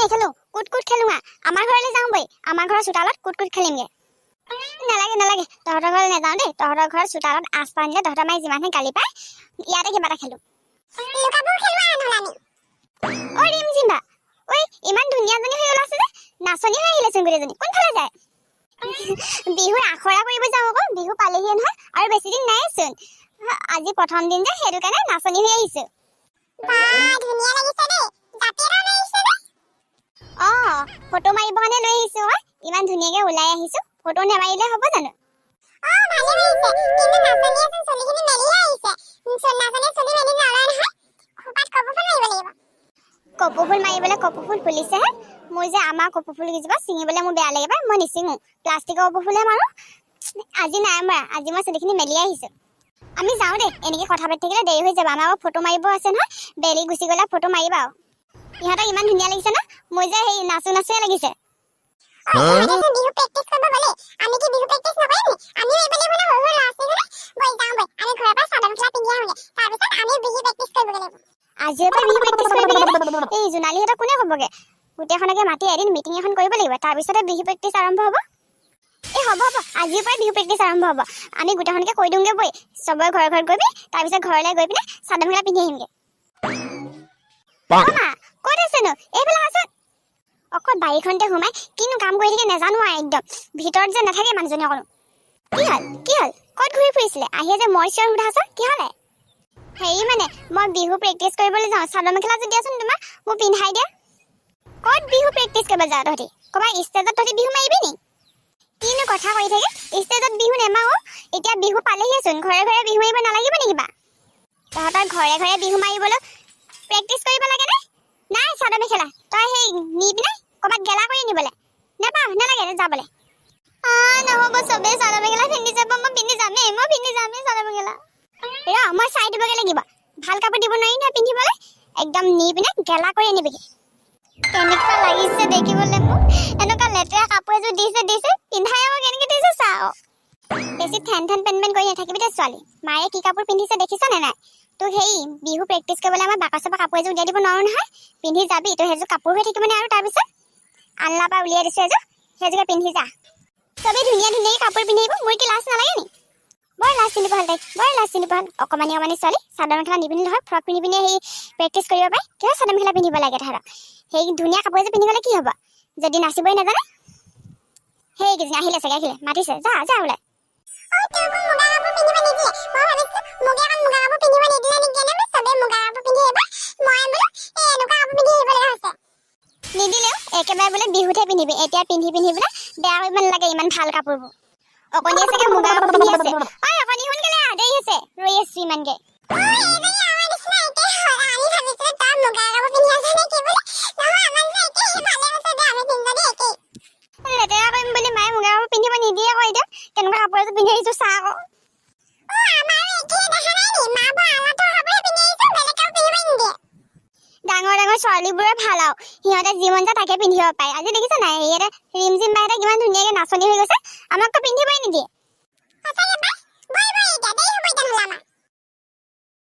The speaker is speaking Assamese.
নেখেলো কুট খেলোঙা আমাৰ ঘৰলৈ যাওঁ বই আমাৰ ঘৰৰ চোতালত কুট খেলিমগে নালাগে তহঁতৰ ঘৰলৈ নাযাওঁ দেই তহঁতৰ ঘৰৰ চোতালত আচ পানিলে তহঁতৰ মাই যিমানহে গালি পায় ইয়াতে কিবা এটা খেলো লুকাবোৰ খেলোৱা নহলানি ঐ ৰিমজিম্বা ঐ ইমান ধুনীয়াজনী হৈ ওলাইছে যে নাচনী হৈ আহিলেচোন গোটেইজনী কোনফালে যায় বিহুৰ আখৰা কৰিব যাওঁ আকৌ বিহু পালেহিয়ে নহয় আৰু বেছি দিন নাইচোন আজি প্ৰথম দিন যে সেইটো কাৰণে নাচনী হৈ আহিছো বা ধুনীয়া লাগিছে দেই জাতিৰা লাগিছে দে ফটো মাৰিব কাৰণে লৈ আহিছো ইমান ধুনীয়াকে ওলাই আহিছো ফটো নেমাৰিলে হ'ব জানো ভালে হৈছে কিন্তু নাচনী আছে চলিখিনি মেলিয়ে আহিছে নাচনী চলি মেলি নলয় নহয় খোপাত কপৌ ফুল মাৰিবলৈ কপৌ ফুল ফুলিছেহে মোৰ যে আমাৰ কপৌ ফুল কিজোপা ছিঙিবলৈ মোৰ বেয়া লাগে মই নিছিঙো প্লাষ্টিকৰ কপৌ ফুলহে মাৰো আজি নাই মৰা আজি মই চলিখিনি মেলি আহিছো আমি যাওঁ দেই এনেকে কথা পাতি থাকিলে দেৰি হৈ যাব আমাৰ ফটো মাৰিব আছে নহয় বেলি গুচি গ'লে ফটো মাৰিবা ইহঁতক ইমান ধুনীয়া লাগিছে না মই যে সেই নাচুৱে লাগিছে বিহু প্ৰেক্টিছ কৰিব গ'লে আমি কি বিহু প্ৰেক্টিছ নকৰিম আমি এইফালে মানে সৰু ল'ৰা ছোৱালী বৈ যাওঁ বৈ আমি ঘৰৰ পৰা চাদৰ মেখেলা পিন্ধি আহোঁগে তাৰপিছত আমি বিহু প্ৰেক্টিছ কৰিব লাগিব আজিৰ পৰা বিহু প্ৰেক্টিছ কৰিবগে এই জোনালীহঁতক কোনে ক'বগে গোটেইখনকে মাতি এদিন মিটিং এখন কৰিব লাগিব তাৰপিছতে বিহু প্ৰেক্টিছ আৰম্ভ হ'ব হ'ব আজিৰ পৰা বিহু প্ৰেক্টিছ আৰম্ভ হ'ব আমি গোটেইখনকে কৈ দিওঁগে বৈ চবৰে ঘৰে ঘৰে গৈ তাৰপিছত ঘৰলৈ গৈ পিনে চাদৰ মেখেলা পিন্ধি আহিমগে ক'ত আছেনো এইফালে আছোন অকল বাৰীখনতে সোমাই কিনো কাম কৰি থাকে নাজানো আৰু একদম ভিতৰত যে নাথাকে মানুহজনী অকণো কি হ'ল ক'ত ঘূৰি ফুৰিছিলে আহিয়ে যে মই চিঞৰ সোধা আছা কি হ'লে হেৰি মানে মই বিহু প্ৰেক্টিছ কৰিবলৈ যাওঁ চাদৰ মেখেলা যদি দিয়াচোন তোমাৰ মোক পিন্ধাই দিয়া ক'ত বিহু প্ৰেক্টিছ কৰিব যাওঁ তহঁতি ক'ৰবাত ষ্টেজত তহঁতি বিহু মাৰিবি নি কিনো কথা কৈ থাকে ষ্টেজত বিহু নেমাৰো এতিয়া বিহু পালেহিয়েচোন ঘৰে ঘৰে বিহু মাৰিব নালাগিব নি কিবা তহঁতৰ ঘৰে ঘৰে বিহু মাৰিবলৈ প্ৰেক্টিছ কৰিব লাগে নে নাই চাদৰ মেখেলা তই সেই নি পিনে ক'ৰবাত গেলা কৰি নিবলৈ নালাগে যাবলৈ নহ'ব চবেই চাদৰ মেখেলা পিন্ধি যাব মই পিন্ধি যামেই চাদৰ মেখেলা মই চাই দিবগৈ লাগিব ভাল কাপোৰ দিব নোৱাৰি নহয় পিন্ধিবলৈ একদম নি পিনে গেলা কৰি আনিবিগে কেনেকুৱা লাগিছে দেখিবলৈ মোক এনেকুৱা লেতেৰা কাপোৰ এযোৰ দিছে পিন্ধাই আকৌ কেনেকৈ দিছে চাওঁ বেছি ঠেন পেন কৰি নাথাকিবি দেই ছোৱালী মায়ে কি কাপোৰ পিন্ধিছে দেখিছনে নাই তোক সেই বিহু প্ৰেক্টিছ কৰিবলৈ আমাৰ বাকচৰ পৰা কাপোৰ এযোৰ উলিয়াই দিব নোৱাৰো নহয় পিন্ধি যাবি তই সেইযোৰ কাপোৰ হৈ থাকিবনে আৰু তাৰপিছত আল্লাৰ পৰা উলিয়াই দিছে এযোৰ সেইযোৰকে পিন্ধি যা চবেই ধুনীয়াকৈ কাপোৰ পিন্ধিব মোৰ কি লাজ নালাগে নি বৰ লাজ চিনি পাল অকণমানি ছোৱালী চাদৰ মেখেলা নিপিন্ধি নহয় ফ্ৰক পিন্ধি পিনে সেই প্ৰেক্টিছ কৰিব পাৰে কিয় চাদৰ মেখেলা পিন্ধিব লাগে তাহাঁতক সেই ধুনীয়া কাপোৰ এযোৰ পিন্ধি গ'লে কি হ'ব যদি নাচিবই নাজানে সেইকেইজনী আহিলে মাতিছে যা ওলাই নিদিলেও একেবাৰে বোলে বিহুতহে পিন্ধিবি এতিয়া পিন্ধি বোলে বেয়া কৰিব নালাগে ইমান ভাল কাপোৰবোৰ অকণিয়ে চাগে মুগা কাপোৰ পিন্ধি আছে অকণি সোনকালে দেৰি আছে ৰৈ আছো ইমানকে লেতেৰা কৰিম বুলি মায়ে মুগা কাপোৰ পিন্ধিব নিদিয়ে আকৌ এতিয়া কেনেকুৱা কাপোৰ এযোৰ পিন্ধি আহিছো চা আকৌ ডাঙৰ ছোৱালীবোৰে ভাল আৰু সিহঁতে যি মন যায় তাকে পিন্ধিব পাৰে আজি দেখিছা নাই ইয়াতে ৰিমজিম বাইহঁতে কিমান ধুনীয়াকে নাচনী হৈ গৈছে আমাকতো পিন্ধিবই নিদিয়ে